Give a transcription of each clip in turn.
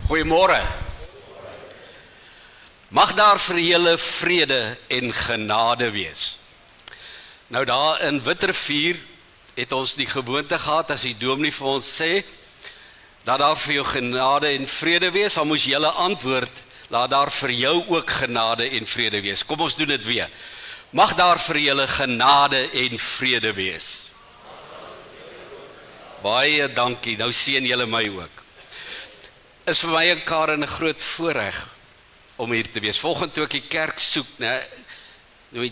Goeiemôre. Mag daar vir julle vrede en genade wees. Nou daar in Witrifuur het ons die gewoonte gehad as die dominee vir ons sê dat daar vir jou genade en vrede wees, dan moes julle antwoord, laat daar vir jou ook genade en vrede wees. Kom ons doen dit weer. Mag daar vir julle genade en vrede wees. Baie dankie, nou seën julle my ook. Is vir my en Karen 'n groot voorreg om hier te wees. Volgende toe ek die kerk soek, nou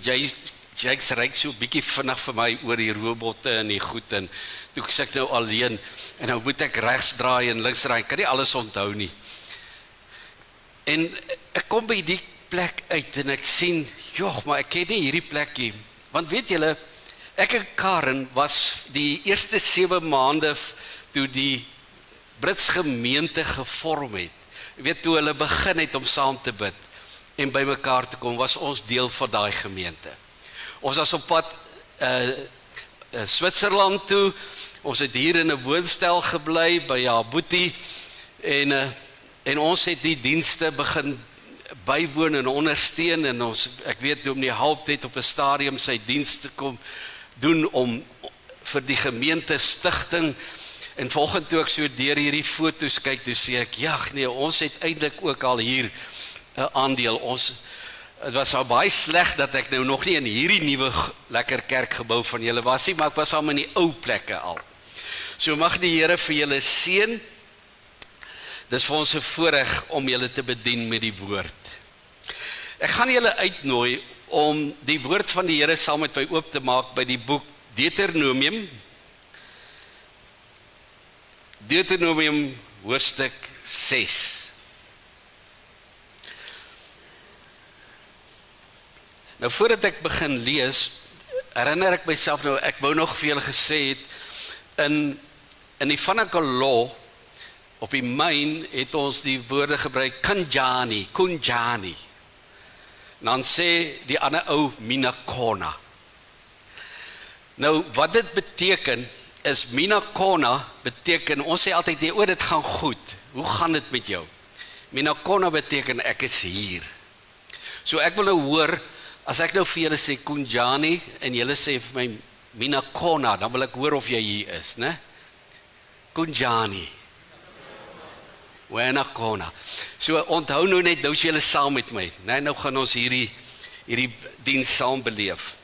Jake's ryk so 'n bietjie vinnig vir my oor die robotte en die goed, en toe sê ek nou alleen, en nou moet ek regs draai en links draai, ek kan nie alles onthou nie. En ek kom by die plek uit en ek sien, joh, maar ek ken nie hierdie plekkie, want weet julle, ek en Karen was die eerste 7 maande toe die Brits gemeente gevorm het, weet toe hulle begin het om saam te bid en by mekaar te kom, was ons deel van daai gemeente. Ons was op pad Switserland toe, ons het hier in 'n woonstel gebly by Jabuti, en ons het die dienste begin bywoon en ondersteun, en ek weet om die help het op 'n stadium sy dienste kom doen om vir die gemeente stigting. En volgende toe ek so deur hierdie foto's kyk, toe sê ek, nee, ons het eintlik ook al hier 'n aandeel. Het was al baie sleg dat ek nou nog nie in hierdie nuwe lekker kerkgebou van julle was nie, maar ek was al in die ou plekke al. So mag die Here vir julle seën. Dis vir ons 'n voorreg om julle te bedien met die woord. Ek gaan julle uitnooi om die woord van die Here saam met my oop te maak by die boek Deuteronomium hoofstuk 6. Nou voordat ek begin lees, herinner ek myself nou, ek wou nog vir julle gesê het, in die Vinniger Law, op die myn het ons die woorde gebruik, kunjani, dan sê die ander ou, minakona. Nou, wat dit beteken, is minakona beteken, ons sê altyd, dit gaan goed, hoe gaan dit met jou? Minakona beteken, ek is hier. So ek wil nou hoor, as ek nou vir julle sê kunjani, en julle sê vir my minakona, dan wil ek hoor of jy hier is, né? Kunjani. Wenakona. So onthou nou net, nou is julle saam met my, né? Nou gaan ons hierdie diens saam beleef.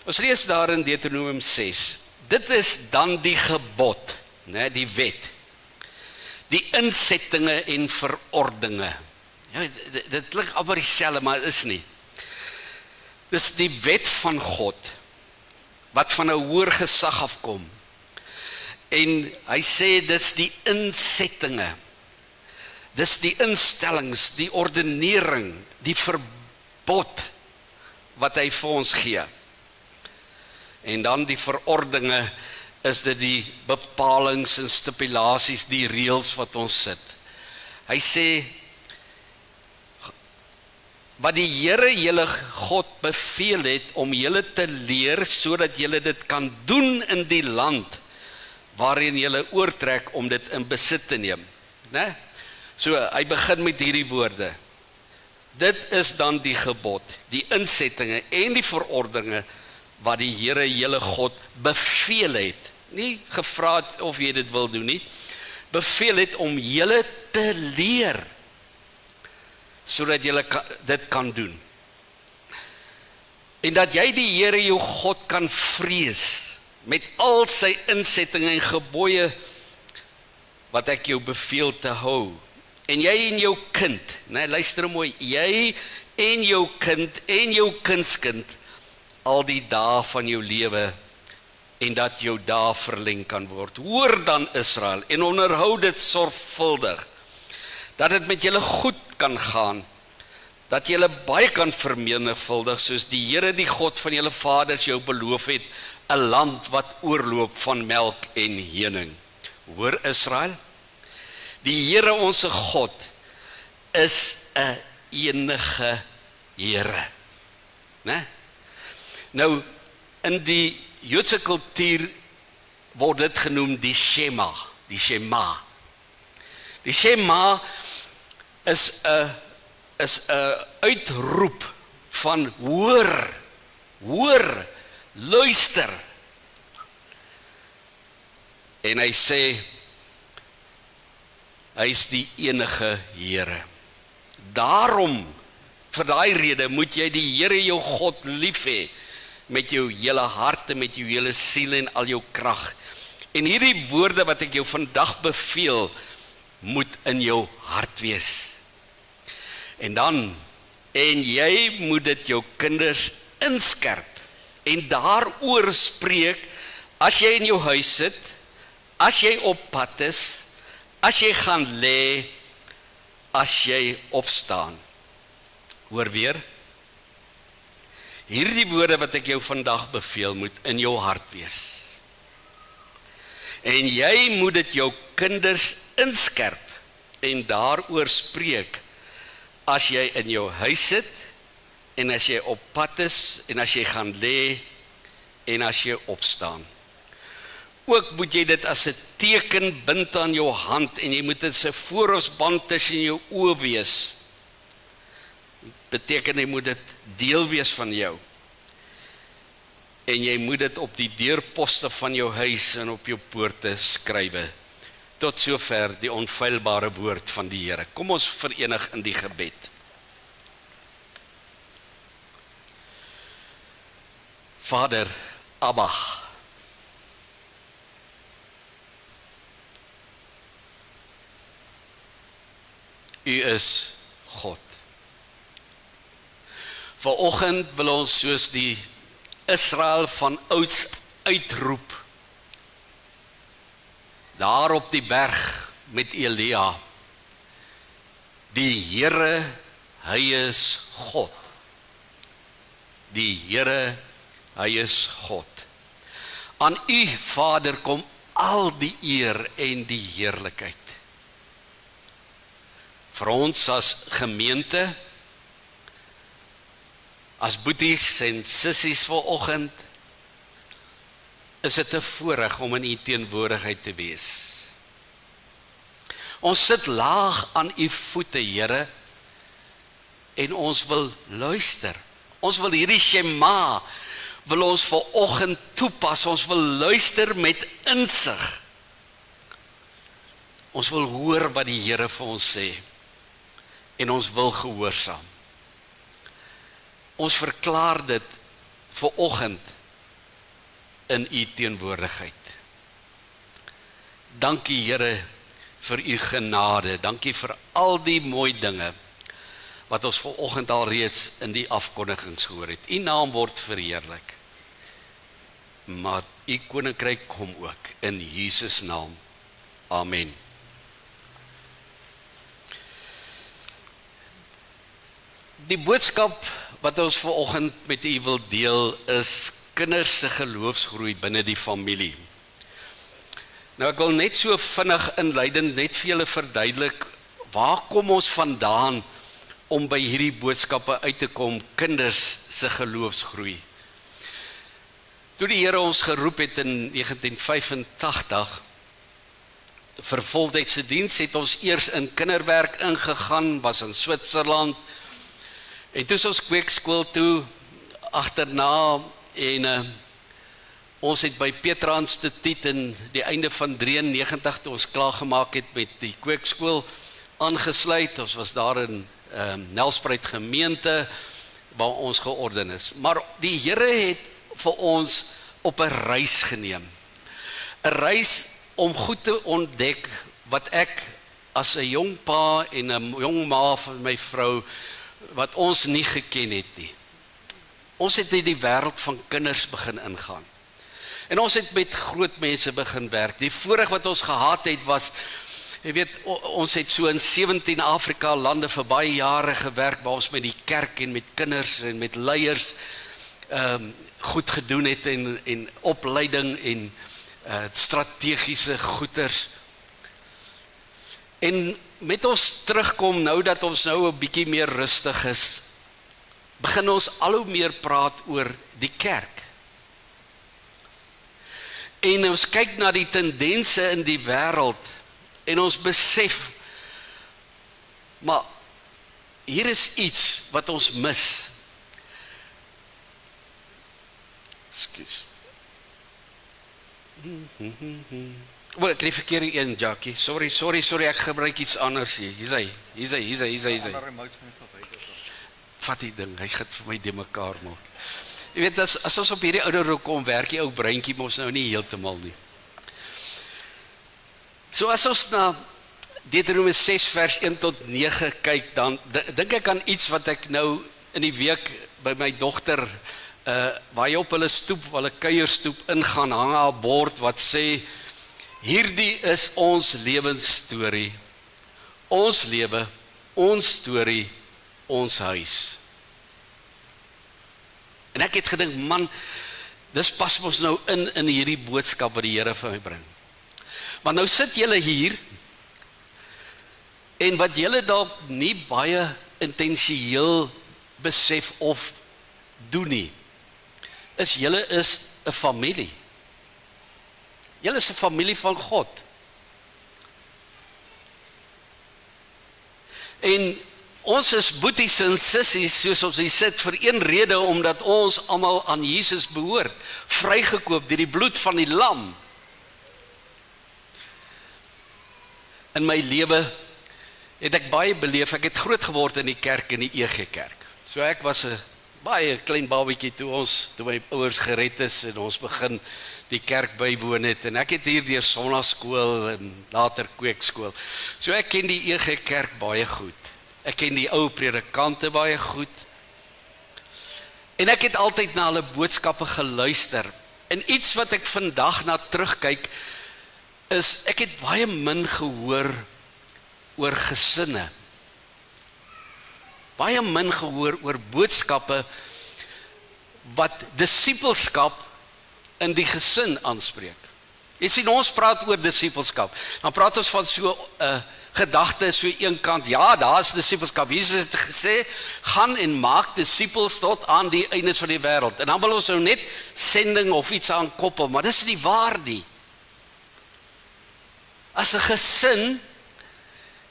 Ons lees daar in Deuteronomium 6. Dit is dan die gebod, né, die wet, die insettinge en verordeninge. Ja, dit klink amper dieselfde, maar is nie. Dis die wet van God, wat van 'n hoër gesag afkom. En hy sê, dis die insettinge, dis die instellings, die ordenering, die verbod, wat hy vir ons gee. En dan die verordeninge, is dit die bepalings en stipulasies, die reëls wat ons sit. Hy sê, wat die Here julle God beveel het om julle te leer, sodat julle dit kan doen in die land, waarin julle oortrek om dit in besit te neem. Né? So, hy begin met hierdie woorde. Dit is dan die gebod, die insettinge en die verordeninge, wat die Here julle God beveel het, nie gevra het of jy dit wil doen nie, beveel het om julle te leer, sodat julle dit kan doen. En dat jy die Here jou God kan vrees, met al sy insettinge en gebooie, wat ek jou beveel te hou. En jy en jou kind, luister mooi, jy en jou kind en jou kindskind, al die dae van jou lewe, en dat jou dae verleng kan word. Hoor dan Israel, en onderhou dit sorgvuldig, dat dit met julle goed kan gaan, dat julle baie kan vermenigvuldig, soos die Here die God van julle vaders jou beloof het, 'n land wat oorloop van melk en honing. Hoor Israel, die Here onse God is 'n enige Here. Né? Nou, in die Joodse kultuur word dit genoem die Shema. Die Die Shema is 'n uitroep van hoor, luister. En hy sê, hy is die enige Here. Daarom, vir daai rede, moet jy die Here jou God lief hê, met jou hele hart en met jou hele siel en al jou krag. En hierdie woorde wat ek jou vandag beveel, moet in jou hart wees. En jy moet dit jou kinders inskerp, en daaroor spreek, as jy in jou huis sit, as jy op pad is, as jy gaan lê, as jy opstaan. Hoor weer, hierdie woorde wat ek jou vandag beveel, moet in jou hart wees. En jy moet dit jou kinders inskerp, en daaroor spreek, as jy in jou huis sit, en as jy op pad is, en as jy gaan lê, en as jy opstaan. Ook moet jy dit as 'n teken bind aan jou hand, en jy moet dit 'n voorhofsband tussen jou oë wees. Beteken jy moet dit deel wees van jou. En jy moet dit op die deurposte van jou huis en op jou poorte skrywe. Tot sover die onfeilbare woord van die Here. Kom ons verenig in die gebed. Vader, Abba, U is God. Vanoggend wil ons soos die Israel van ouds uitroep, daar op die berg met Elia, die Here, hy is God. Die Here, hy is God. Aan U, Vader, kom al die eer en die heerlikheid. Vir ons as gemeente, as boeties en sissies vanoggend, is dit 'n voorreg om in U teenwoordigheid te wees. Ons sit laag aan U voete, Here, en ons wil luister. Ons wil hierdie Shema, wil ons vanoggend toepas. Ons wil luister met insig. Ons wil hoor wat die Here vir ons sê, en ons wil gehoorsaam. Ons verklaar dit vanoggend in U teenwoordigheid. Dankie, Here, vir U genade. Dankie vir al die mooi dinge wat ons vanoggend al reeds in die afkondigings gehoor het. U naam word verheerlik. Maar U koninkryk kom ook in Jesus naam. Amen. Die boodskap wat ons vanoggend met U wil deel is kinders se geloofsgroei binne die familie. Nou ek wil net so vinnig inleidend net vir julle verduidelik, waar kom ons vandaan om by hierdie boodskappe uit te kom, kinders se geloofsgroei. Toe die Here ons geroep het in 1985, vir voltydse diens, het ons eers in kinderwerk ingegaan, was in Switserland, en toe is ons kweekskool toe, agterna, en ons het by Petra Instituut in die einde van 93, toe ons klaargemaak het met die kweekskool, aangesluit. Ons was daar in Nelspruit gemeente, waar ons georden is. Maar die Here het vir ons op 'n reis geneem. 'n Reis om goed te ontdek, wat ek as 'n jong pa en 'n jong ma van my vrou, wat ons nie geken het nie. Ons het in die wêreld van kinders begin ingaan. En ons het met groot mense begin werk. Die voorreg wat ons gehad het was, jy weet, ons het so in 17 Afrika lande vir baie jare gewerk, waar ons met die kerk en met kinders en met leiers goed gedoen het, en opleiding en strategiese goeders. En met ons terugkom, nou dat ons nou 'n bietjie meer rustig is, begin ons al hoe meer praat oor die kerk. En ons kyk na die tendense in die wêreld, en ons besef Maar hier is iets wat ons mis. Ekskuus. Ek het die verkeerde een, Jackie. Sorry, ek gebruik iets anders hier. Hier is hy. Vat die ding, hy gaan vir my de mekaar maak. Jy weet, as ons op hierdie ouderdom kom, werk die ou breintjie mos nou nie heeltemal nie. So as ons na Deuteronomium 6 vers 1 tot 9 kyk, dan dink ek aan iets wat ek nou in die week by my dogter, waar jy op hulle kuierstoep ingaan, hang 'n bord wat sê, hierdie is ons lewensstorie, ons lewe, ons storie, ons huis. En ek het gedink, man, dis pas ons nou in hierdie boodskap wat die Here vir my bring. Want nou sit julle hier, en wat julle dalk nie baie intensieel besef of doen nie, is julle is 'n familie. Julle is 'n familie van God. En ons is boeties en sissies, soos ons hier sit, vir een rede, omdat ons almal aan Jesus behoort, vrygekoop deur die bloed van die lam. In my lewe het ek baie beleef, ek het groot geword in die kerk, in die EG Kerk. So ek was 'n baie klein babietjie toe my ouers gered is en ons begin die kerk bywoon het, en ek het hier deur sonnaarskool en later kweekskool. So ek ken die EG Kerk baie goed. Ek ken die ou predikante baie goed. En ek het altyd na hulle boodskappe geluister. En iets wat ek vandag na terugkyk, is ek het baie min gehoor oor gesinne. Baie min gehoor oor boodskappe wat disippelskap in die gesin aanspreek. Jy sien, ons praat oor disippelskap. Dan praat ons van so 'n gedagte, so een kant, ja, daar is disippelskap. Jesus het gesê, gaan en maak disippels tot aan die eindes van die wêreld. En dan wil ons nou net sending of iets aan koppel, maar dis nie waar nie. As 'n gesin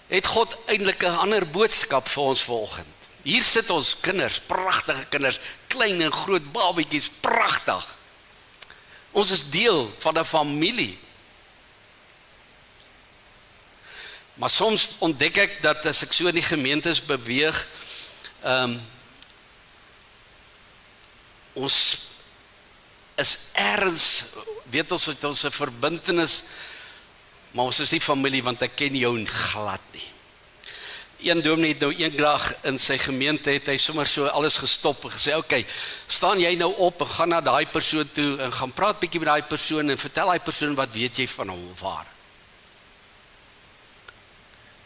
het God eintlik 'n ander boodskap vir ons vanoggend. Hier sit ons kinders, pragtige kinders, klein en groot babietjies, pragtig. Ons is deel van 'n familie. Maar soms ontdek ek dat as ek so in die gemeentes beweeg, ons is ergens, weet ons het ons 'n verbintenis, maar ons is nie familie, want ek ken jou glad nie. Een dominee het nou eendag in sy gemeente, het hy sommer so alles gestop en gesê, okay, staan jy nou op en gaan na daai persoon toe en gaan praat bietjie met daai persoon en vertel daai persoon wat weet jy van hom of haar.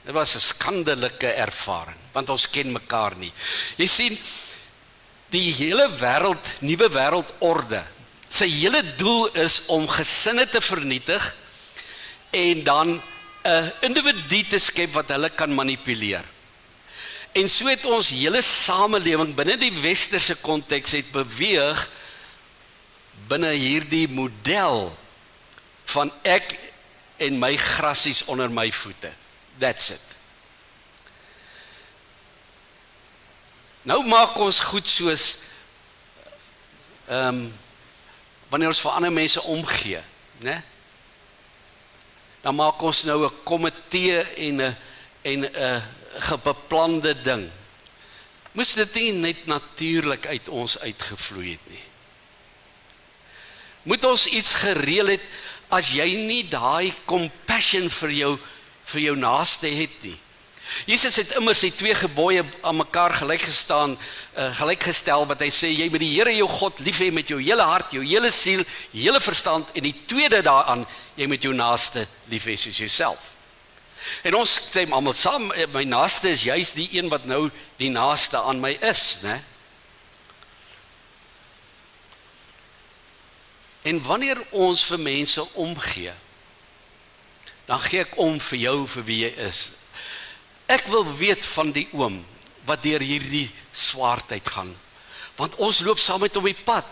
Dit was 'n skandelike ervaring, want ons ken mekaar nie. Jy sien, die hele wêreld, nuwe wêreldorde, sy hele doel is om gesinne te vernietig en dan 'n individu te skep wat hulle kan manipuleer. En so het ons hele samelewing binne die westerse konteks het beweeg binne hierdie model van ek en my grassies onder my voete. That's it. Nou maak ons goed soos wanneer ons vir ander mense omgee, né? Dan maak ons nou 'n komitee en 'n gebeplande ding. Moes dit nie net natuurlik uit ons uitgevloei het nie. Moet ons iets gereël het as jy nie daai compassion vir jou naaste het nie. Jesus het immer sy 2 gebooie aan mekaar gelykgestel, wat hy sê, jy moet die Here jou God lief hê met jou hele hart, jou hele siel, hele verstand, en die tweede daaraan, jy moet jou naaste lief hê soos jouself. En ons stem almal saam, my naaste is juist die een wat nou die naaste aan my is, né? En wanneer ons vir mense omgee, dan gee ek om vir jou vir wie jy is. Ek wil weet van die oom wat deur hierdie swaardheid gaan, want ons loop saam met hom op die pad.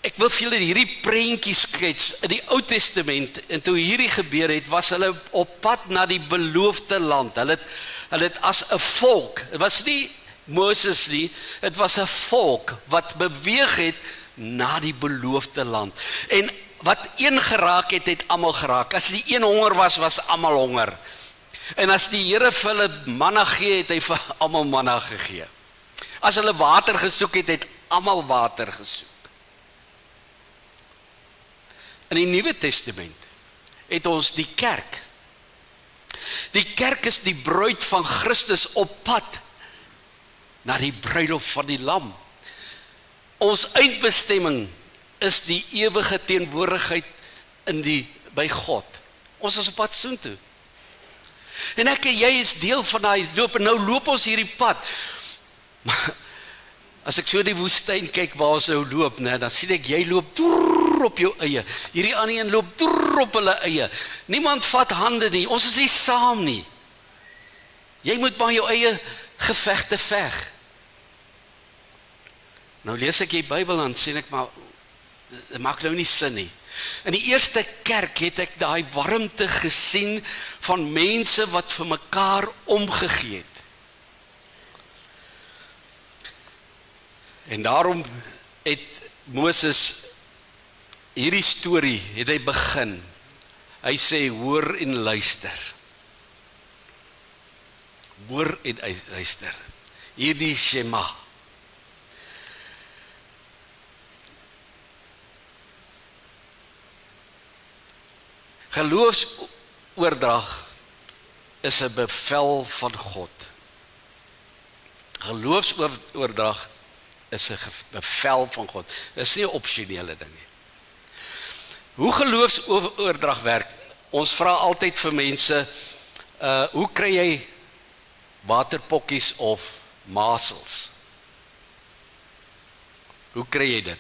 ek wil vir julle hierdie prentjie skets in die Ou Testament, en toe hierdie gebeur het, was hulle op pad na die beloofde land. Hulle het as 'n volk, het was nie Moses nie, het was 'n volk wat beweeg het na die beloofde land. En wat een geraak het, het almal geraak. As die een honger was, was almal honger. En as die Here vir hulle manna gee, het hy vir almal manna gegee. As hulle water gesoek het, het almal water gesoek. In die Nuwe Testament het ons die kerk. Die kerk is die bruid van Christus op pad na die bruilof van die lam. Ons eindbestemming is die ewige teenwoordigheid by God. Ons is op pad soontoe. En ek en jy is deel van daai loop, en nou loop ons hierdie pad. Maar as ek so die woestyn kyk waar ons nou loop, dan sien ek jy loop toer op jou eie. Hierdie ander een loop toer op hulle eie. Niemand vat hande nie. Ons is nie saam nie. Jy moet maar jou eie gevegte veg. Nou lees ek die Bybel en sien ek maar, dit maak nou nie sin nie. In die eerste kerk het ek daai warmte gesien van mense wat vir mekaar omgegee het. En daarom het Moses hierdie storie het hy begin. Hy sê hoor en luister. Hoor en luister. Hierdie Shema. Geloofsoordrag is 'n bevel van God. Geloofsoordrag is 'n bevel van God. Dit is nie 'n opsionele ding nie. Hoe geloofsoordrag werk? Ons vra altyd vir mense, hoe kry jy waterpokkies of masels? Hoe kry jy dit?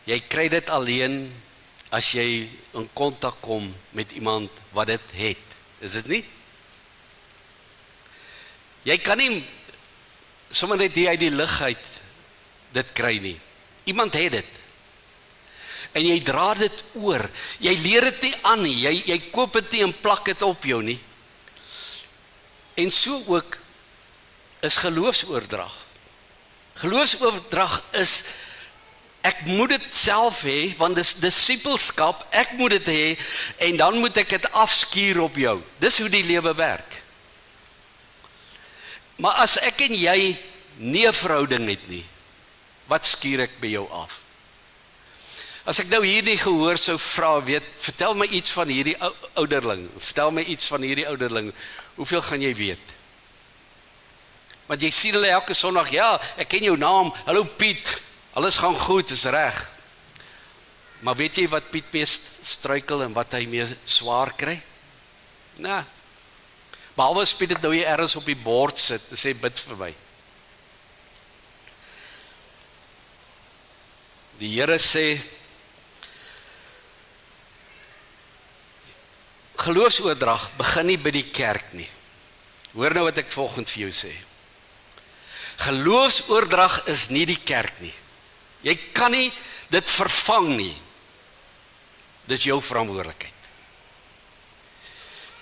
Jy kry dit alleen as jy in kontak kom met iemand wat dit het. Is dit nie? Jy kan nie sommer net uit die lug uit dit kry nie. Iemand het dit. En jy dra dit oor. Jy leer dit nie aan nie. Jy koop dit nie en plak dit op jou nie. En so ook is geloofsoordrag. Geloofsoordrag is, ek moet dit self hê, want dis disipelskap, ek moet dit hê, en dan moet ek dit afskuur op jou. Dis hoe die lewe werk. Maar as ek en jy nie 'n verhouding het nie, wat skuur ek by jou af? As ek nou hier nie gehoor sou vra, vertel my iets van hierdie ouderling, hoeveel gaan jy weet? Want jy sien hulle elke Sondag, ja, ek ken jou naam, hallo Piet, alles gaan goed, is reg. Maar weet jy wat Piet mee struikel en wat hy mee swaar kry? Nou, behalwe as Piet dit nou hier ergens op die bord sit en sê bid vir my. Die Here sê, geloofsoordrag begin nie by die kerk nie. Hoor nou wat ek volgende vir jou sê. Geloofsoordrag is nie die kerk nie. Jy kan nie dit vervang nie. Dit is jou verantwoordelikheid.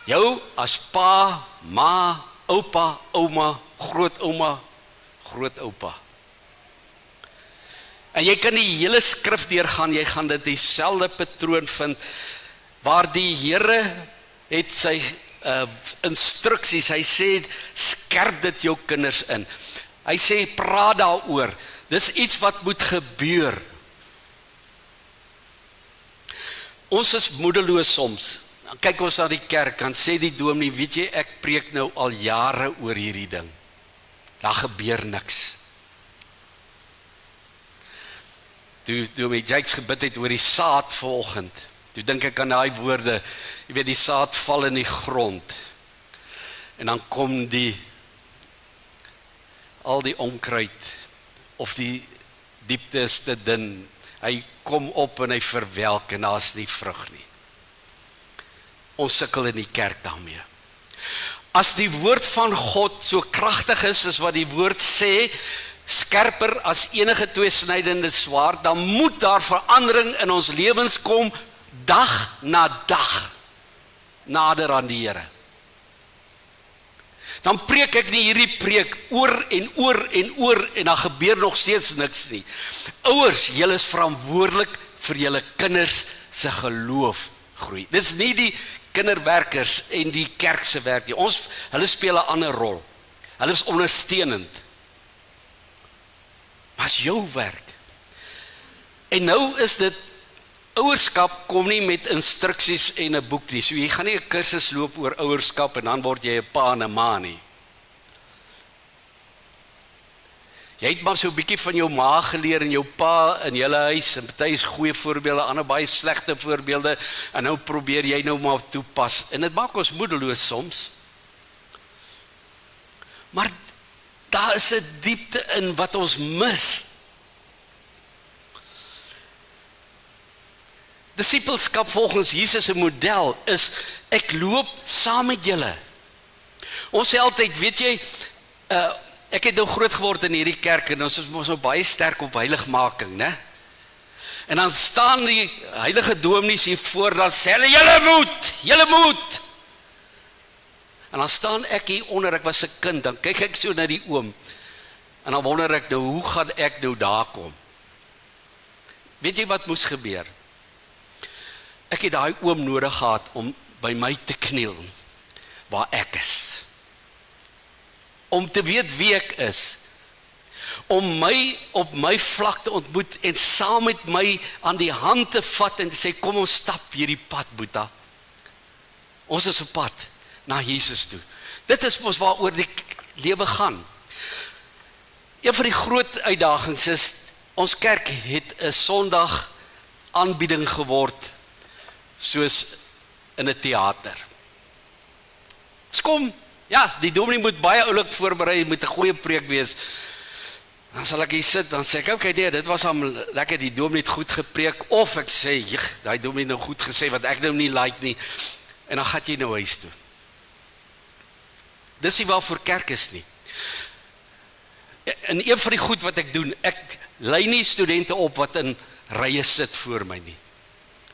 Jou as pa, ma, oupa, ouma, grootoupa. En jy kan die hele skrif deurgaan, jy gaan dit dieselfde patroon vind, waar die Here het sy instruksies, hy sê, skerp dit jou kinders in. Hy sê, praat daaroor. Dis iets wat moet gebeur. Ons is moedeloos soms. Dan kyk ons na die kerk, dan sê die dominee, weet jy, ek preek nou al jare oor hierdie ding. Daar gebeur niks. Toe dominee Jakes gebid het oor die saad vanoggend, toe dink ek aan daai woorde, jy weet, die saad val in die grond, en dan kom al die onkruid, of die diepte is te dun, hy kom op en hy verwelk, en daar is nie vrug nie. Ons sukkel in die kerk daarmee. As die woord van God so kragtig is, as wat die woord sê, skerper as enige tweesnydende swaard, dan moet daar verandering in ons lewens kom, dag na dag, nader aan die Here. Dan preek ek nie hierdie preek oor en oor en oor, en dan gebeur nog steeds niks nie. Ouers, julle is verantwoordelik vir julle kinders se geloof groei. Dit is nie die kinderwerkers en die kerk se werk nie. Hulle speel 'n ander rol. Hulle is ondersteunend. Maar is jou werk. En nou is dit, ouerskap kom nie met instruksies en 'n boek nie. So jy gaan nie 'n kursus loop oor ouerskap en dan word jy 'n pa en 'n ma nie. Jy het maar so 'n bietjie van jou ma geleer en jou pa in julle huis, en party is goeie voorbeelde, ander baie slegte voorbeelde, en nou probeer jy nou maar toepas. En dit maak ons moedeloos soms. Maar daar is 'n diepte in wat ons mis. Disipelskap volgens Jesus se model is, ek loop saam met julle. Ons sê altyd, weet jy, ek het nou groot geword in hierdie kerk, en ons is nou baie sterk op heiligmaking, né? En dan staan die heilige dominees hier voor, dan sê hulle, julle moet. En dan staan ek hier onder, ek was 'n kind, dan kyk ek so na die oom, en dan wonder ek nou, hoe gaan ek nou daar kom? Weet jy wat moes gebeur? Ek het daai oom nodig gehad om by my te kniel, waar ek is. Om te weet wie ek is. Om my op my vlak te ontmoet en saam met my aan die hand te vat en te sê, kom ons stap hierdie pad, Boeta. Ons is op pad na Jesus toe. Dit is ons waaroor die lewe gaan. Een van die groot uitdagings is, ons kerk het 'n Sondag aanbieding geword, soos in 'n teater. Kom, ja, die dominee moet baie oulik voorberei, moet 'n goeie preek wees. Dan sal ek hier sit, dan sê ek, okay, nee, dit was al lekker, die dominee het goed gepreek, of ek sê, daai dominee nou goed gesê, wat ek nou nie like nie, en dan gaan jy nou huis toe. Dis nie waarvoor kerk is nie. En een van die goed wat ek doen, ek lei nie studente op wat in rye sit voor my nie.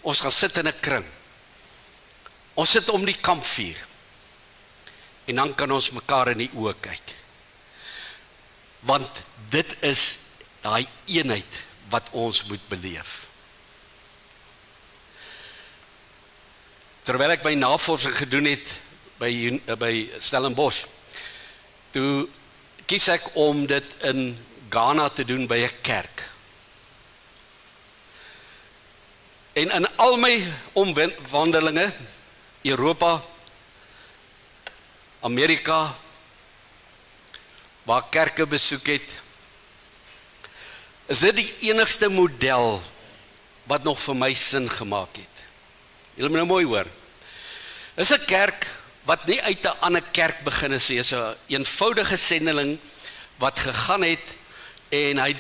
Ons gaan sit in 'n kring. Ons sit om die kampvuur. En dan kan ons mekaar in die oë kyk. Want dit is daai eenheid wat ons moet beleef. Terwyl ek my navorsing gedoen het by Stellenbosch, toe kies ek om dit in Ghana te doen by 'n kerk. En in al my omwandelinge, Europa, Amerika, waar kerke besoek het, is dit die enigste model wat nog vir my sin gemaak het. Julle moet nou mooi hoor. Is 'n kerk wat nie uit 'n ander kerk begin is, is 'n eenvoudige sendeling wat gegaan het en hy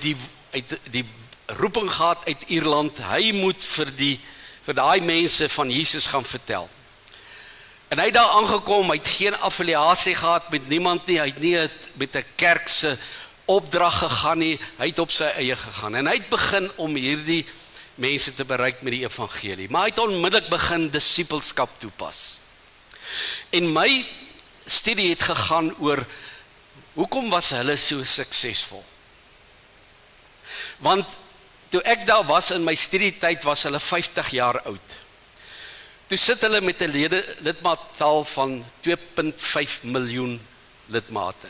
die roeping gehad uit Ierland, hy moet vir daai mense van Jesus gaan vertel. En hy het daar aangekom, hy het geen affiliasie gehad met niemand nie, hy het nie met 'n kerk se opdrag gegaan nie, hy het op sy eie gegaan. En hy het begin om hierdie mense te bereik met die evangelie. Maar hy het onmiddellik begin disipelskap toepas. En my studie het gegaan oor, hoekom was hulle so suksesvol? Want toe ek daar was in my studietyd, was hulle 50 jaar oud. Toe sit hulle met 'n lidmaattal van 2.5 miljoen lidmate.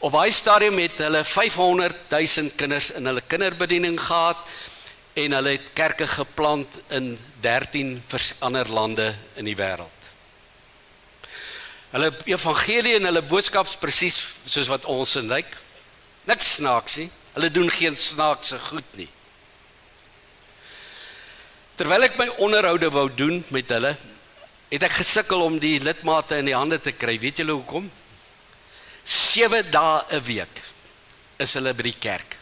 Op daai stadium het hulle 500,000 kinders in hulle kinderbediening gehad en hulle het kerke geplant in 13 ander lande in die wêreld. Hulle evangelie en hulle boodskaps presies soos wat ons in lyk. Niks snaaks nie. Hulle doen geen snaakse goed nie. Terwyl ek my onderhoude wou doen met hulle, het ek gesukkel om die lidmate in die hande te kry. Weet julle hoekom? 7 dae 'n week is hulle by die kerk.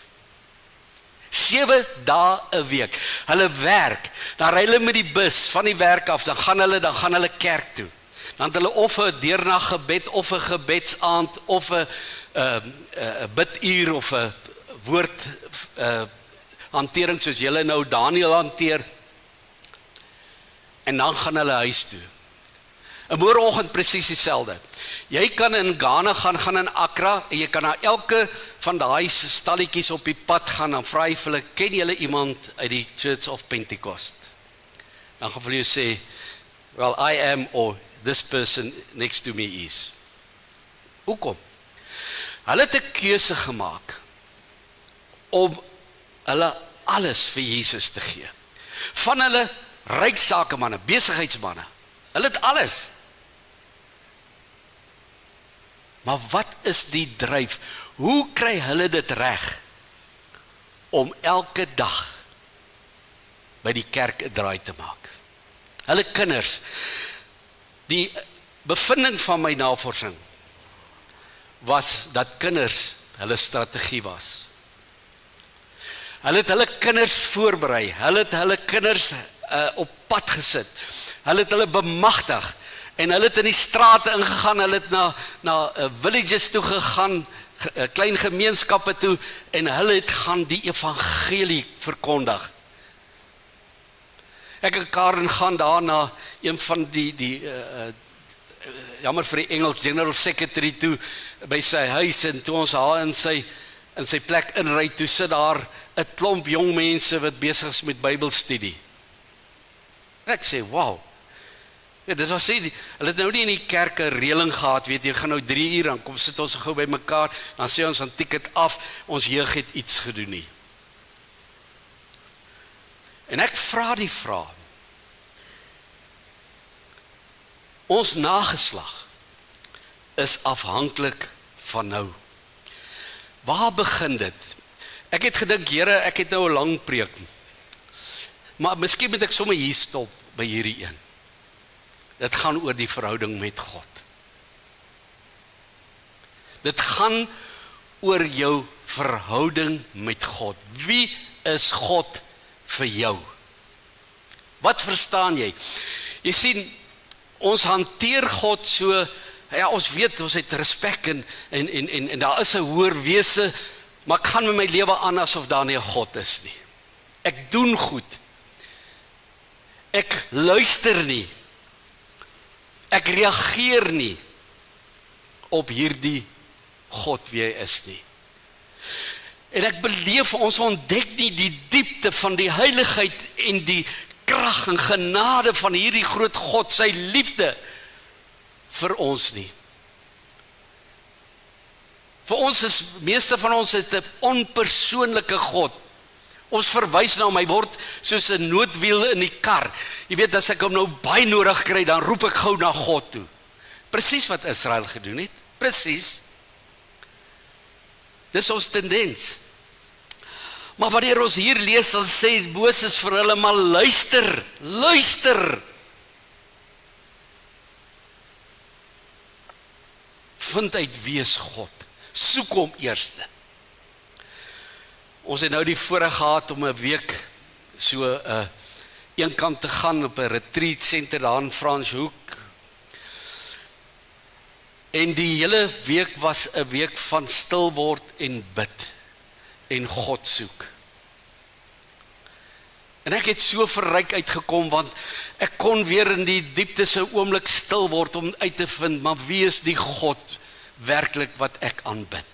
7 dae 'n week. Hulle werk, dan ry hulle met die bus van die werk af, dan gaan hulle kerk toe. Dan het hulle of 'n deernaggebed, of 'n gebedsaand, of 'n biduur, of 'n woord hantering soos julle nou Daniel hanteer. En dan gaan hulle huis toe. 'n Môreoggend presies dieselfde. Jy kan in Ghana gaan in Accra, en jy kan na elke van daai stalletjies op die pad gaan, dan vra jy vir hulle, ken julle iemand uit die Church of Pentecost? Dan gaan hulle jou sê, well, I am, or this person next to me is. Hoekom? Hulle het 'n keuse gemaak om hulle alles vir Jesus te gee. Van hulle ryk sakemanne, besigheidsmanne, hulle het alles. Maar wat is die dryf? Hoe kry hulle dit reg om elke dag by die kerk 'n draai te maak? Hulle kinders, die bevinding van my navorsing was dat kinders hulle strategie was. Hulle het hulle kinders voorberei, hulle het hulle kinders op pad gesit, hulle het hulle bemagtig, en hulle het in die strate ingegaan, hulle het na villages toe gegaan, klein gemeenskappe toe, en hulle het gaan die evangelie verkondig. Ek en Karen gaan daar na een van die jammer vir die Engels, General Secretary toe, by sy huis, en toe ons haar in sy plek inry, toe sit daar 'n klomp jong mense wat besig is met Bybelstudie. En ek sê, wow. Ja, dit was sê, hulle het nou nie in die kerk 'n reëling gehad, weet jy, gaan nou 3 uur, dan kom sit ons gou by mekaar, dan sê ons aan ticket af, ons jeug het iets gedoen nie. En ek vra die vraag, ons nageslag is afhanklik van nou. Waar begin dit? Ek het gedink, Here, ek het nou 'n lang preek, maar miskien moet ek sommer hier stop by hierdie een. Dit gaan oor die verhouding met God. Dit gaan oor jou verhouding met God. Wie is God vir jou? Wat verstaan jy? Jy sien, ons hanteer God so, ja, ons weet, ons het respek en daar is 'n hoër wese, maar ek gaan met my lewe aan asof daar nie 'n God is nie. Ek doen goed. Ek luister nie. Ek reageer nie op hierdie God wie hy is nie. En ek beleef, ons ontdek nie die diepte van die heiligheid en die krag en genade van hierdie groot God, sy liefde vir ons nie. Vir ons is, meeste van ons is dit onpersoonlike God. Ons verwys na hom, hy word soos 'n noodwiel in die kar. Jy weet, as ek hom nou baie nodig kry, dan roep ek gou na God toe. Presies wat Israel gedoen het. Presies. Dis ons tendens. Maar wanneer ons hier lees, dan sê Moses vir hulle, maar luister, luister. Vind uit wie is God. Soek hom eerste. Ons het nou die voorreg gehad om 'n week so een kant te gaan op 'n retreat center daar in Franschhoek. En die hele week was 'n week van stil word en bid en God soek. En ek het so verryk uitgekom, want ek kon weer in die diepte se oomblik stil word om uit te vind, maar wie is die God werklik wat ek aanbid?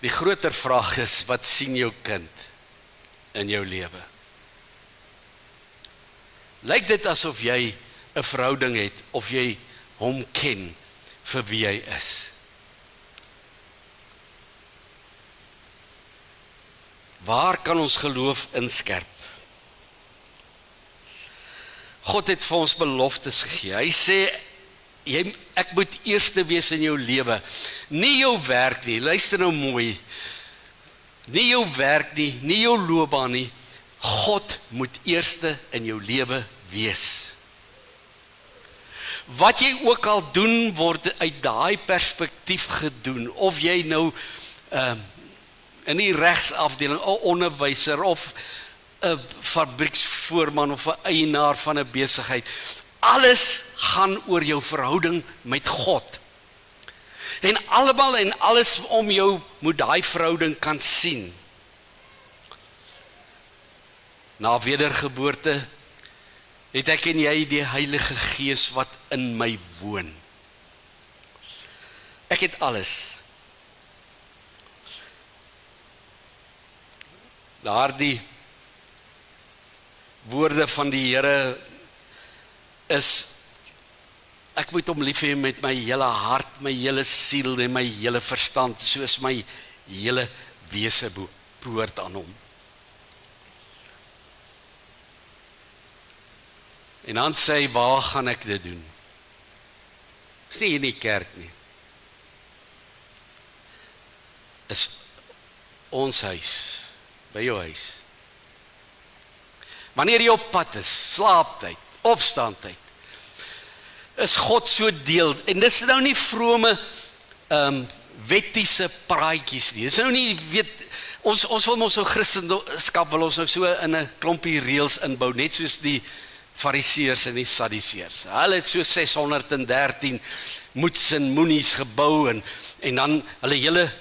Die groter vraag is, wat sien jou kind in jou lewe? Lyk dit asof jy 'n verhouding het, of jy hom ken vir wie hy is? Waar kan ons geloof inskerp? God het vir ons beloftes gegee. Hy sê, ek moet eerste wees in jou lewe. Nie jou werk nie, luister nou mooi. Nie jou werk nie, nie jou loopbaan nie. God moet eerste in jou lewe wees. Wat jy ook al doen, word uit daai perspektief gedoen. Of jy nou in die regsafdeling, 'n onderwyser, of 'n fabrieksvoorman of 'n eienaar van 'n besigheid. Alles gaan oor jou verhouding met God. En almal en alles om jou moet daai verhouding kan sien. Na wedergeboorte het ek en jy die Heilige Gees wat in my woon. Ek het alles. Daardie woorde van die Here is, ek moet hom lief hê met my hele hart, my hele siel en my hele verstand, soos my hele wese behoort aan hom. En dan sê hy, waar gaan ek dit doen? Is nie in die kerk nie. Is ons huis, by jou huis. Wanneer jy op pad is, slaaptyd, opstaantyd, is God so deel, en dis nou nie vrome wettiese praatjies nie, dis nou nie, ons wil ons so Christendom wil ons nou so in 'n klompie reëls inbou, net soos die Fariseërs en die Sadduseërs. Hulle het so 613 moets en moenies gebou, en dan hulle hele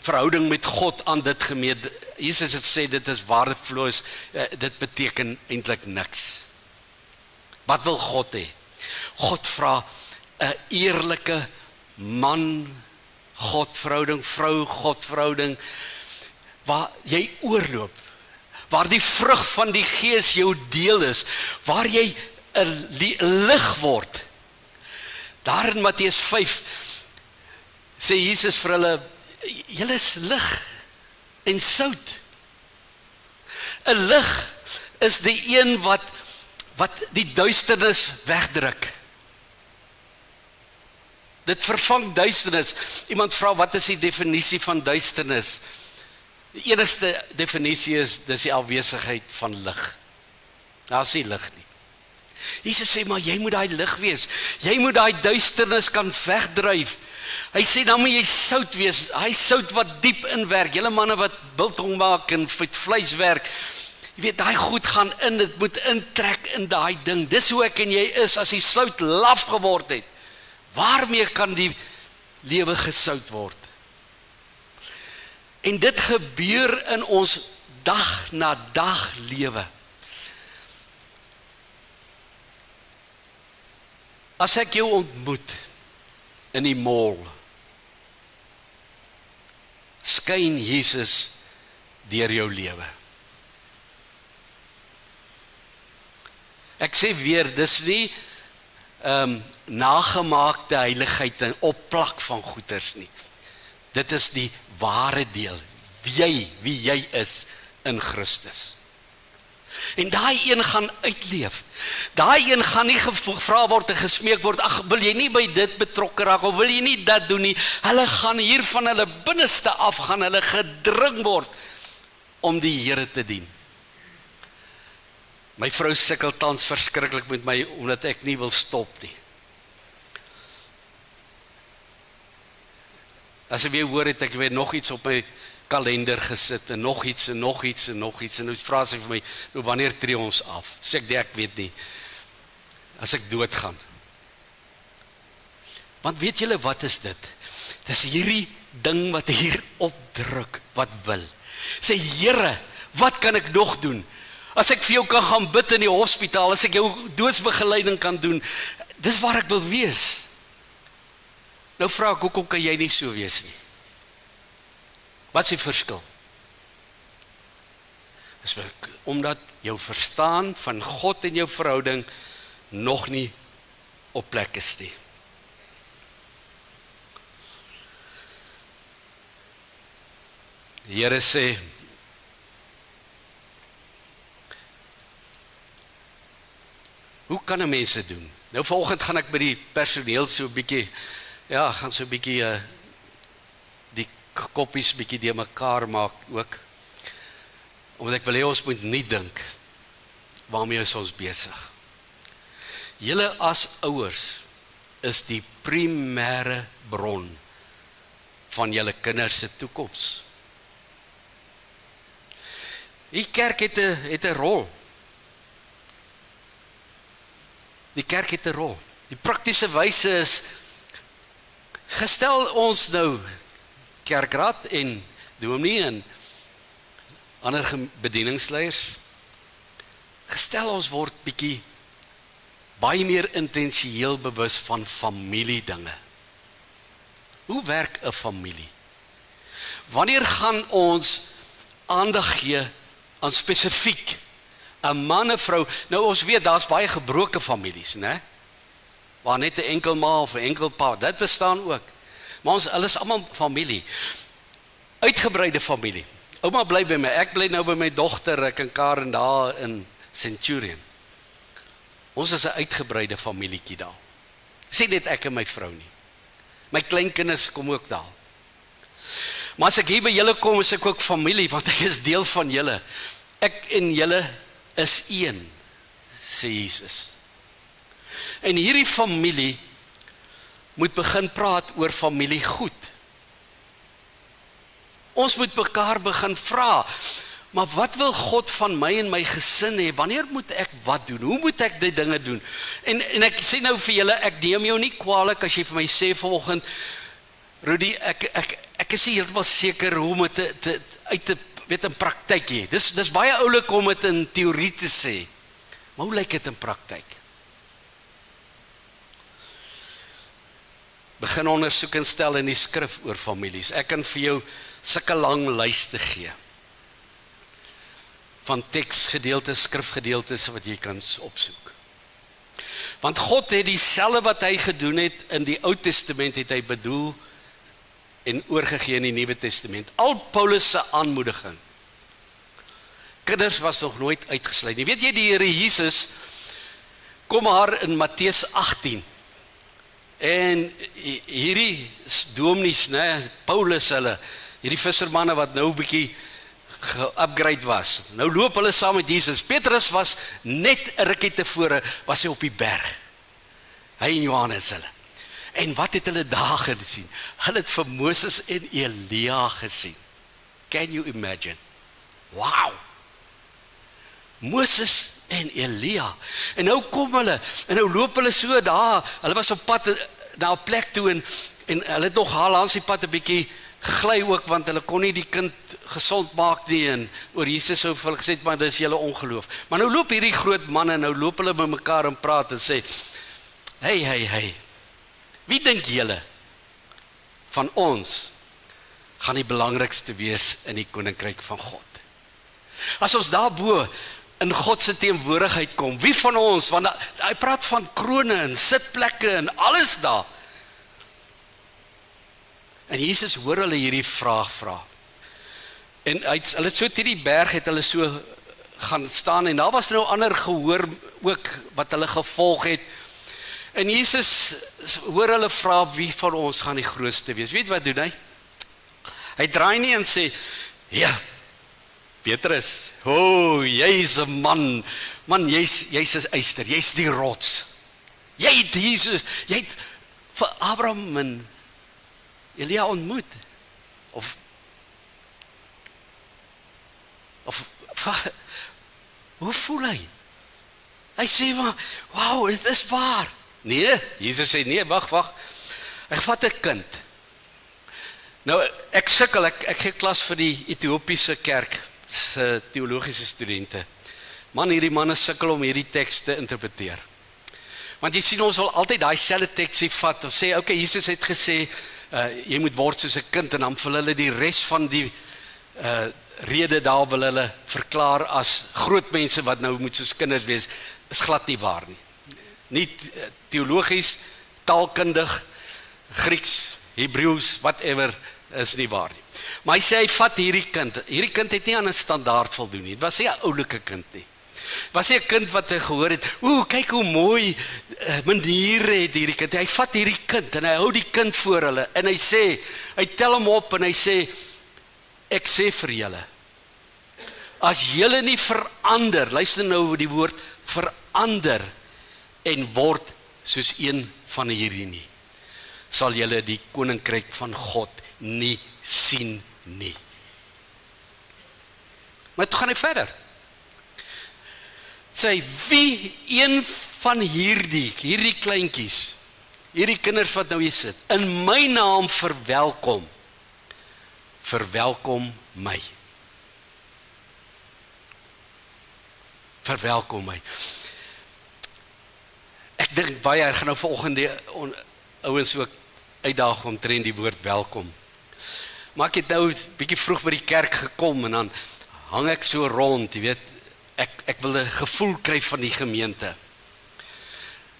verhouding met God aan dit gemeet. Jesus het sê, dit is waardeloos, dit beteken eintlik niks. Wat wil God hê? God vra 'n eerlike man, God-verhouding, vrou, God-verhouding, waar jy oorloop, waar die vrug van die Gees jou deel is, waar jy 'n lig word. Daar in Matteus 5 sê Jesus vir hulle, julle is lig en sout. 'n Lig is die een wat die duisternis wegdruk. Dit vervang duisternis. Iemand vra, wat is die definisie van duisternis? Die enigste definisie is, dis die afwesigheid van lig. Daar is nie lig nie. Jesus sê, maar jy moet daai lig wees. Jy moet daai duisternis kan wegdryf. Hy sê, dan moet jy sout wees. Hy sout wat diep inwerk. Julle manne wat biltong maak en met vleis werk, jy weet, daai goed gaan in, dit moet intrek in daai ding. Dis hoe ek en jy is, as die sout laf geword het. Waarmee kan die lewe gesout word? En dit gebeur in ons dag na dag lewe. As ek jou ontmoet in die mall, skyn Jesus deur jou lewe. Ek sê weer, dis nie nagemaakte heiligheid en opplak van goeders nie. Dit is die ware deel, wie jy is in Christus. En daai een gaan uitleef. Daai een gaan nie gevra word en gesmeek word, ag, wil jy nie by dit betrokke raak, of wil jy nie dat doen nie. Hulle gaan hier van hulle binneste af, gaan hulle gedring word om die Here te dien. My vrou sukkel tans verskriklik met my, omdat ek nie wil stop nie. As jy weer hoor, het ek weer nog iets op my kalender gesit, en nog iets, en nog iets, en nog iets, en nou vra sy vir my, nou wanneer tree ons af? Sê ek weet nie, as ek doodgaan. Want weet julle wat is dit? Dis hierdie ding wat hier opdruk, wat wil. Sê, Here, wat kan ek nog doen? As ek vir jou kan gaan bid in die hospitaal, as ek jou doodsbegeleiding kan doen, dis waar ek wil wees. Nou vra ek, hoekom kan jy nie so wees nie? Wat is die verskil? Dis omdat jou verstaan van God en jou verhouding nog nie op plek is nie. Die Here sê, hoe kan 'n mens dit doen? Nou vanoggend gaan ek by die personeel so 'n bietjie, gaan so 'n bietjie die koppies bietjie die mekaar maak ook. Omdat ek wil hê ons moet nie dink, waarmee is ons besig? Julle as ouers is die primêre bron van julle kinders se toekoms. Die kerk het 'n rol. Die kerk het 'n rol. Die praktiese wyse is, gestel ons nou kerkraad en dominee en ander bedieningsleiers, gestel ons word bietjie baie meer intensieel bewus van familiedinge. Hoe werk 'n familie? Wanneer gaan ons aandag gee aan spesifiek 'n man en vrou? Nou ons weet daar's baie gebroke families, né? Waar net 'n enkel ma of 'n enkel pa, dit bestaan ook. Maar hulle is almal familie. Uitgebreide familie. Ouma bly by my, ek bly nou by my dogter, ek en Karen daar in Centurion. Ons is 'n uitgebreide familietjie daar. Sê net ek en my vrou nie. My kleinkinders kom ook daar. Maar as ek hier by julle kom, is ek ook familie, want ek is deel van julle. Ek en julle is een, sê Jesus. En hierdie familie moet begin praat oor familiegoed. Ons moet mekaar begin vra, maar wat wil God van my en my gesin hê? Wanneer moet ek wat doen? Hoe moet ek die dinge doen? En ek sê nou vir julle, ek neem jou nie kwaadlik as jy vir my sê vanoggend, Rudy, ek is nie heeltemal seker hoe om dit uit te weet in praktyk hê. Dis baie oulik om dit in teorie te sê. Maar hoe lyk dit in praktyk? Begin ondersoek en stel in die skrif oor families. Ek kan vir jou sulke lang lyste gee van teksgedeeltes, skrifgedeeltes wat jy kan opsoek. Want God het dieselfde wat hy gedoen het in die Ou Testament, het hy bedoel en oorgegee in die Nuwe Testament. Al Paulus se aanmoediging. Kinders was nog nooit uitgesluit nie. Weet jy, die Here Jesus kom maar in Matteus 18. En hierdie dominees, Paulus hulle, hierdie vissermanne wat nou 'n bietjie ge-upgrade was. Nou loop hulle saam met Jesus. Petrus was net 'n rukkie tevore, was hy op die berg. Hy en Johannes hulle. En wat het hulle daar gesien? Hulle het vir Moses en Elia gesien. Can you imagine? Wow! Moses en Elia. En nou kom hulle, en nou loop hulle so daar. Hulle was op pad na 'n plek toe en hulle het nog al langs die pad 'n bietjie gegly ook, want hulle kon nie die kind gesond maak nie, en oor Jesus sou vir hulle gesê, maar dis julle ongeloof. Maar nou loop hierdie groot manne, nou loop hulle by mekaar en praat en sê, hey, wie dink julle van ons gaan die belangrikste wees in die koninkryk van God? As ons daarbo in God se teenwoordigheid kom, wie van ons, want hy praat van krone en sitplekke en alles daar. En Jesus hoor hulle hierdie vraag vra. En hulle het so teen die berg, het hulle so gaan staan, en daar was nou ander gehoor ook, wat hulle gevolg het. En Jesus hoor hulle vra, wie van ons gaan die grootste wees? Weet wat doen hy? Hy draai nie en sê, ja, Petrus, jy's 'n man, jy's 'n eyster, jy's die rots. Jy het Jesus, jy het vir Abraham en Elia ontmoet. Of hoe voel hy? Hy sê maar, wow, dit is waar. Nee, Jesus sê nee, wag. Hy vat 'n kind. Nou, ek sukkel, ek gee klas vir die Ethiopiese kerk se teologiese studente. Man, hierdie manne sukkel om hierdie teks te interpreteer. Want jy sien, ons wil altyd daai selfde teksie vat en sê, okay, Jesus het gesê, jy moet word soos 'n kind, en dan wil hulle die res van die rede daar wil hulle verklaar as groot mense wat nou moet soos kinders wees, is glad nie waar nie. Nie teologies, taalkundig, Grieks, Hebreëus, whatever, is nie waar nie. Maar hy sê, hy vat hierdie kind het nie aan 'n standaard voldoen nie, het was nie 'n oulike kind nie. Was nie 'n kind wat hy gehoor het, kyk hoe mooi maniere het hierdie kind. Hy vat hierdie kind en hy hou die kind voor hulle en hy sê, hy tel hom op en hy sê, ek sê vir julle, as julle nie verander, luister nou die woord verander en word soos een van hierdie nie, sal julle die koninkryk van God nie sien nie. Maar toe gaan hy verder. Sê, wie een van hierdie kleintjies, hierdie kinders wat nou hier sit, in my naam verwelkom my. Verwelkom my. Ek dink baie, ek gaan nou vanoggend die ouens ook uitdaag omtrent die woord welkom. Maar ek het nou 'n bietjie vroeg by die kerk gekom en dan hang ek so rond, jy weet, ek wil 'n gevoel kry van die gemeente.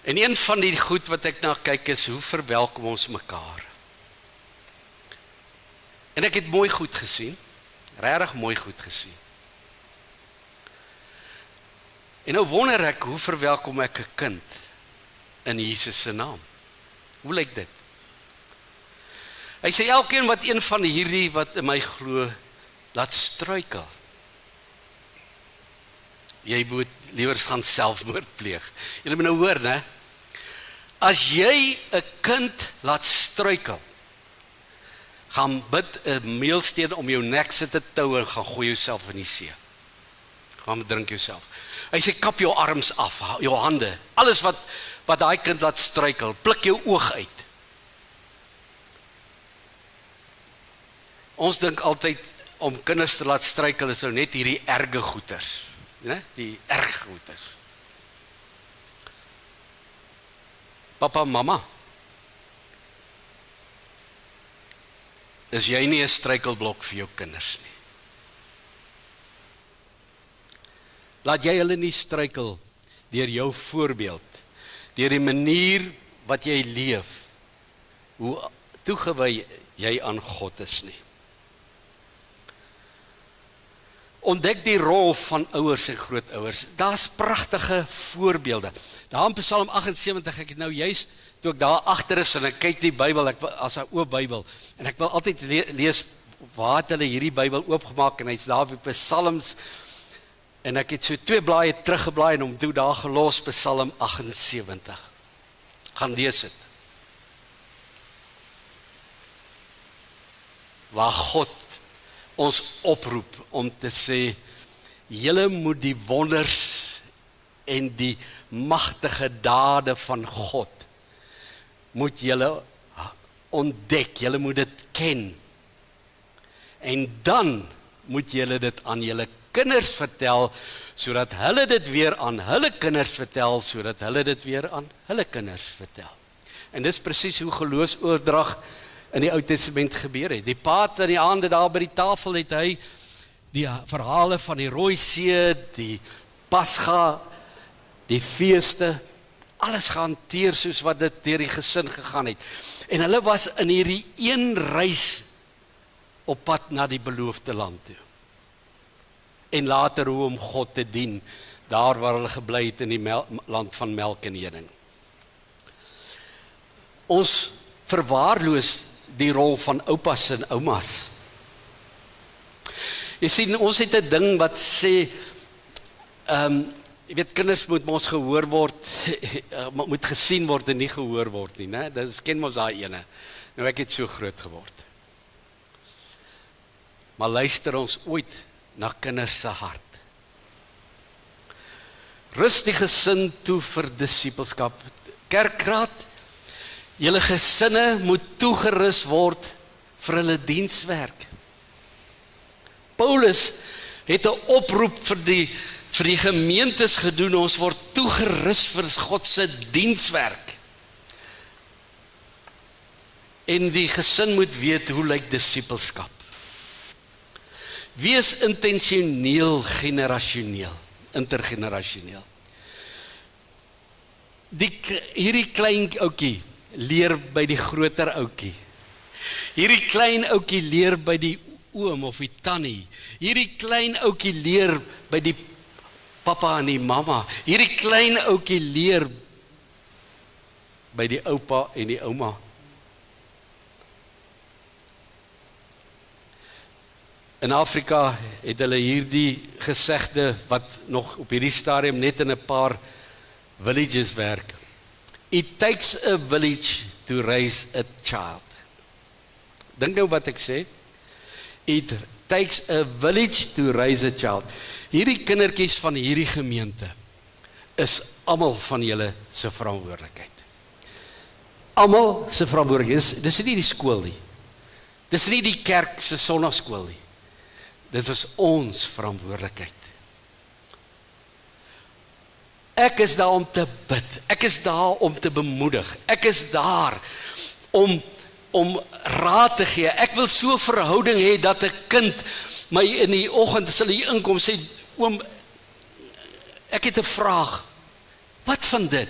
En een van die goed wat ek na kyk is, hoe verwelkom ons mekaar? En ek het mooi goed gesien, regtig mooi goed gesien. En nou wonder ek, hoe verwelkom ek 'n kind in Jesus se naam? Hoe lyk dit? Hy sê, elkeen wat een van hierdie wat in my glo, laat struikel. Jy moet liewer gaan selfmoord pleeg. Julle moet nou hoor, né? As jy 'n kind laat struikel, gaan bid 'n meelsteen om jou nek sit te tou en gaan gooi jouself in die see. Gaan drink jouself. Hy sê, kap jou arms af, jou hande, alles wat daai kind laat struikel, pluk jou oog uit. Ons dink altyd om kinders te laat struikel is nou net hierdie erge goeters, né? Die erg goeters. Papa, mamma, is jy nie 'n struikelblok vir jou kinders nie? Laat jy hulle nie struikel deur jou voorbeeld, deur die manier wat jy leef, hoe toegewy jy aan God is nie. Ontdek die rol van ouers en grootouers. Daar's pragtige voorbeelde. Daar in Psalm 78, ek het nou juis, toe ek daar agter is en ek kyk die Bybel, as 'n oop Bybel, en ek wil altyd lees, waar het hulle hierdie Bybel oopgemaak, en hy's daar op Psalms, en ek het so 2 blaaie teruggeblaai en hom toe daar gelos, Psalm 78. Gaan lees dit. Waar God ons oproep om te sê, julle moet die wonders en die magtige dade van God, moet julle ontdek, julle moet dit ken. En dan moet julle dit aan julle kinders vertel, sodat hulle dit weer aan hulle kinders vertel, sodat hulle dit weer aan hulle kinders vertel. En dis presies hoe geloofsoordrag in die Ou Testament gebeur het. Die pa het aan die aande daar by die tafel het hy die verhale van die Rooi See, die Pasga, die feeste, alles gehanteer soos wat dit deur die gesin gegaan het. En hulle was in hierdie een reis op pad na die beloofde land toe. En later hoe om God te dien, daar waar hulle gebly het in die land van melk en honing. Ons verwaarloos die rol van oupas en oumas. Jy sien, ons het 'n ding wat sê, jy weet, kinders moet ons gehoor word, moet gesien word en nie gehoor word nie, né? Dis ken mos daai ene. Nou ek het so groot geword. Maar luister ons ooit na kinders se hart? Rus die gesin toe vir disippelskap. Kerkraad, julle gesinne moet toegerus word vir hulle dienswerk. Paulus het 'n oproep vir die gemeentes gedoen, ons word toegerus vir God se dienswerk. En die gesin moet weet, hoe lyk disippelskap? Wees intentioneel generasioneel, intergenerasioneel. Hierdie klein ouetjie leer by die groter ouetjie. Hierdie klein ouetjie leer by die oom of die tannie. Hierdie klein ouetjie leer by die papa en die mamma. Hierdie klein ouetjie leer by die oupa en die ouma. In Afrika het hulle hierdie gesegde wat nog op hierdie stadium net in 'n paar villages werk. It takes a village to raise a child. Dink nou wat ek sê. It takes a village to raise a child. Hierdie kindertjies van hierdie gemeente is almal van julle se verantwoordelikheid. Almal se verantwoordelikheid. Dis nie die skool nie. Dis nie die kerk se sondagskool nie. Dit is ons verantwoordelikheid. Ek is daar om te bid. Ek is daar om te bemoedig. Ek is daar om raad te gee. Ek wil so 'n verhouding hê dat 'n kind my in die oggend sal hy inkom sê, oom, ek het 'n vraag. Wat van dit?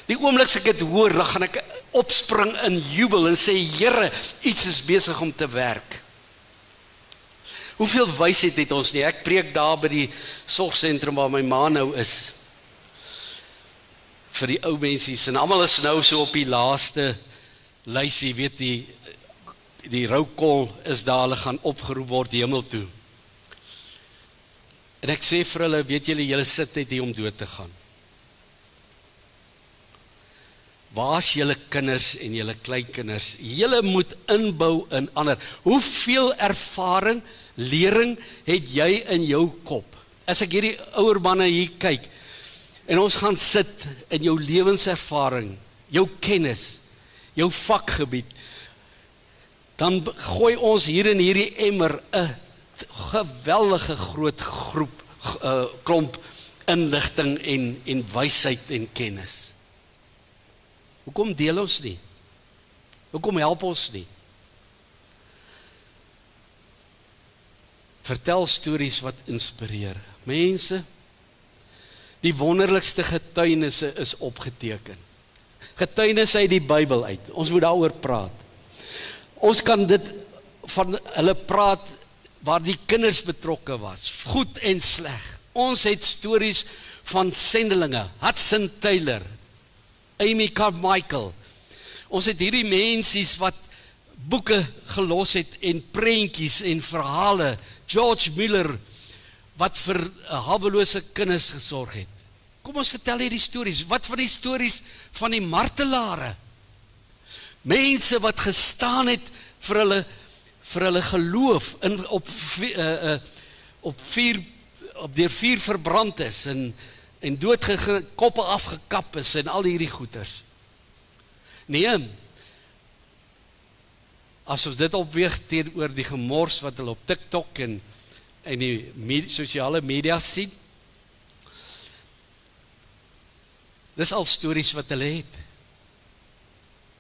Die oomblik as ek dit hoor, dan gaan ek opspring in jubel en sê, Here, iets is besig om te werk. Hoeveel wysheid het ons nie? Ek preek daar by die sorgsentrum waar my ma nou is, vir die ou mensies, en almal is nou so op die laaste lysie, weet die roukol is daar, hulle gaan opgeroep word hemel toe. En ek sê vir hulle, weet julle sit net hier om dood te gaan. Waar is julle kinders en julle kleinkinders? Julle moet inbou in ander. Hoeveel ervaring, lering het jy in jou kop? As ek hierdie ouer manne hier kyk, en ons gaan sit in jou lewenservaring, jou kennis, jou vakgebied, dan gooi ons hier in hierdie emmer 'n geweldige groot klomp inligting en wysheid en kennis. Hoekom deel ons nie? Hoekom help ons nie? Vertel stories wat inspireer. Mense, die wonderlikste getuienisse is opgeteken. Getuienisse uit die Bybel uit. Ons moet daaroor praat. Ons kan dit van hulle praat waar die kinders betrokke was, goed en sleg. Ons het stories van sendelinge, Hudson Taylor, Amy Carmichael. Ons het hierdie mensies wat boeke gelos het en prentjies en verhale. George Muller wat vir hawelose kinders gesorg het. Kom ons vertel hierdie stories. Wat van die stories van die martelare? Mense wat gestaan het vir hulle geloof deur vuur verbrand is en koppe afgekap is en al hierdie goeters. Nee, as ons dit opweeg teenoor die gemors wat hulle op TikTok en die sosiale media sien, dis al stories wat hulle het.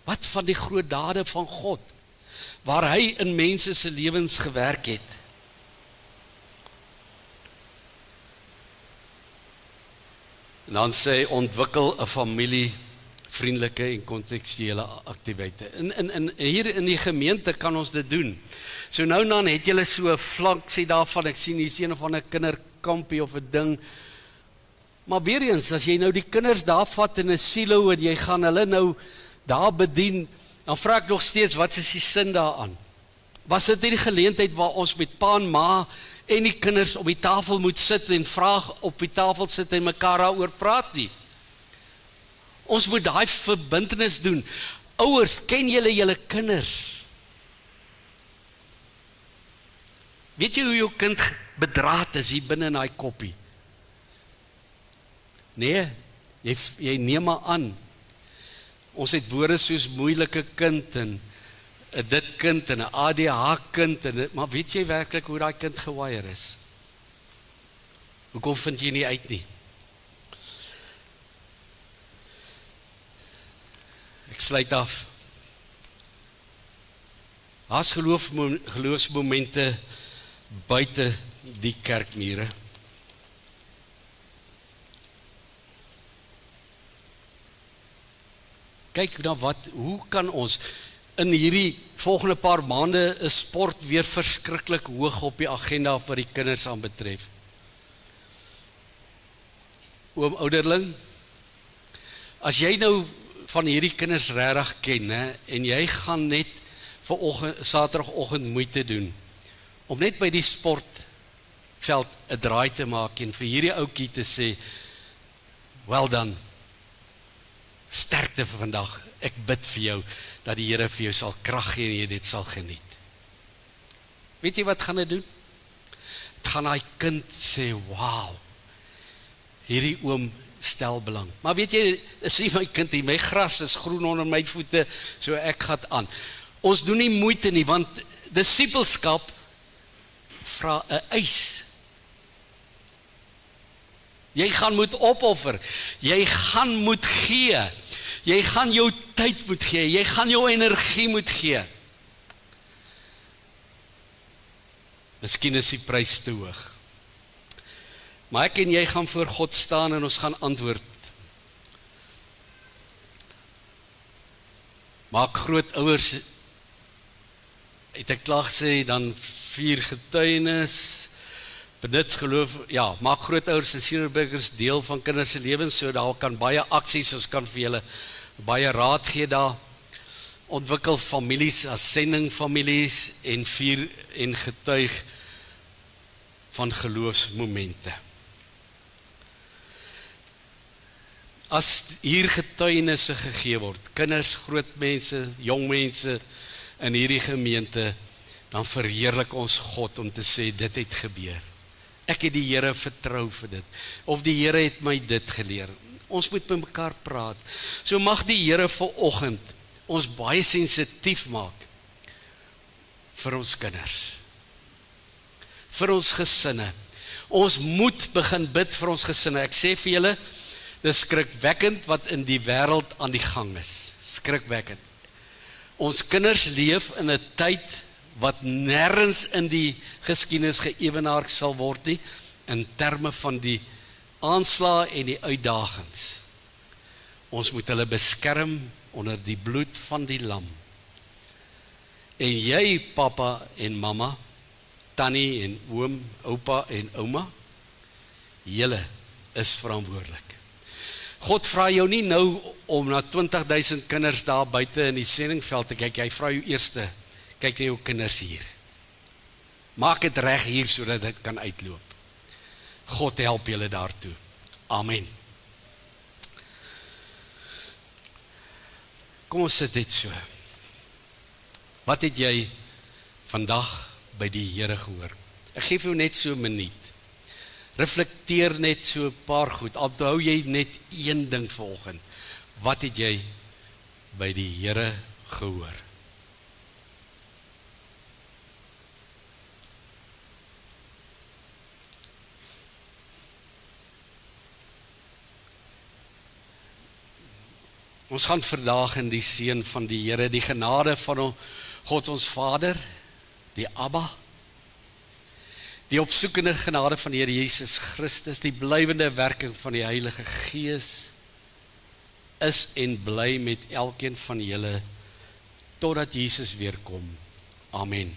Wat van die groot dade van God, waar hy in mense se lewens gewerk het? En dan sê, ontwikkel 'n familievriendelike en kontekstuele aktiwiteite. Hier in die gemeente kan ons dit doen. So nou dan het julle so 'n flank sê daarvan, ek sien hier is een van 'n kinderkampie of 'n ding. Maar weer eens, as jy nou die kinders daar vat in 'n silo en jy gaan hulle nou daar bedien, dan vra ek nog steeds, wat is die sin daaraan? Was dit nie die geleentheid waar ons met pa en ma en die kinders op die tafel moet sit en vraag op die tafel sit en mekaar daaroor praat nie? Ons moet daai verbintenis doen. Ouers, ken julle kinders? Weet jy hoe jou kind bedraad is hier binne in daai koppie? Nee, jy neem maar aan. Ons het woorde soos moeilike kind en 'n dit kind en 'n ADH kind, maar weet jy werklik hoe daai kind gewire is? Hoekom vind jy nie uit nie? Ek sluit af. Daar's geloofsmomente buite die kerkmure. Kyk dan hoe kan ons in hierdie volgende paar maande is sport weer verskriklik hoog op die agenda vir die kinders aanbetref. Oom ouderling, as jy nou van hierdie kinders regtig ken, en jy gaan net vir Saterdagoggend moeite doen, om net by die sportveld 'n draai te maak en vir hierdie ouetjie te sê, well done, sterkte vir vandag, ek bid vir jou, dat die Here vir jou sal krag gee en jy dit sal geniet. Weet jy wat gaan dit doen? gaan hy kind sê, wow, hierdie oom stel belang. Maar weet jy, is nie my kind hier, my gras is groen onder my voete, so ek gaan aan. Ons doen nie moeite nie, want disippelskap vra 'n eis. Jy gaan moet opoffer, jy gaan moet gee, jy gaan jou tyd moet gee, jy gaan jou energie moet gee. Miskien is die prys te hoog. Maar ek en jy gaan voor God staan en ons gaan antwoord. Maak grootouers, het ek klaar gesê, dan 4 getuienis, benut geloof, ja, maak grootouers en seniorburgers deel van kinders se lewens, so daar kan baie aksies, ons kan vir julle baie raad gee daar, ontwikkel families as sendingfamilies en vier en getuig van geloofsmomente. As hier getuienisse gegee word, kinders, groot mense, jong mense in hierdie gemeente, dan verheerlik ons God om te sê, dit het gebeur. Ek het die Here vertrou vir dit, of die Here het my dit geleer. Ons moet met mekaar praat. So mag die Here vanoggend ons baie sensitief maak vir ons kinders, vir ons gesinne. Ons moet begin bid vir ons gesinne. Ek sê vir julle, dis skrikwekkend wat in die wêreld aan die gang is. Skrikwekkend. Ons kinders leef in 'n tyd wat nêrens in die geskiedenis geëwenaar sal word nie, in terme van die aanslae en die uitdagings. Ons moet hulle beskerm onder die bloed van die lam. En jy, papa en mamma, tannie en oom, oupa en ouma, julle is verantwoordelik. God vra jou nie nou om na 20.000 kinders daar buite in die sendingveld te kyk, hy vra jou eerste, kyk na jou kinders hier. Maak dit reg hier, sodat dit kan uitloop. God help julle daartoe. Amen. Kom ons sit dit so. Wat het jy vandag by die Here gehoor? Ek gee vir jou net so 'n minuut. Reflekteer net so 'n paar goed. Onthou jy net een ding vanoggend. Wat het jy by die Here gehoor? Ons gaan vandag in die seën van die Here, die genade van God ons Vader, die Abba, die opsoekende genade van die Here Jesus Christus, die blywende werking van die Heilige Gees, is en bly met elkeen van julle, totdat Jesus weer kom. Amen.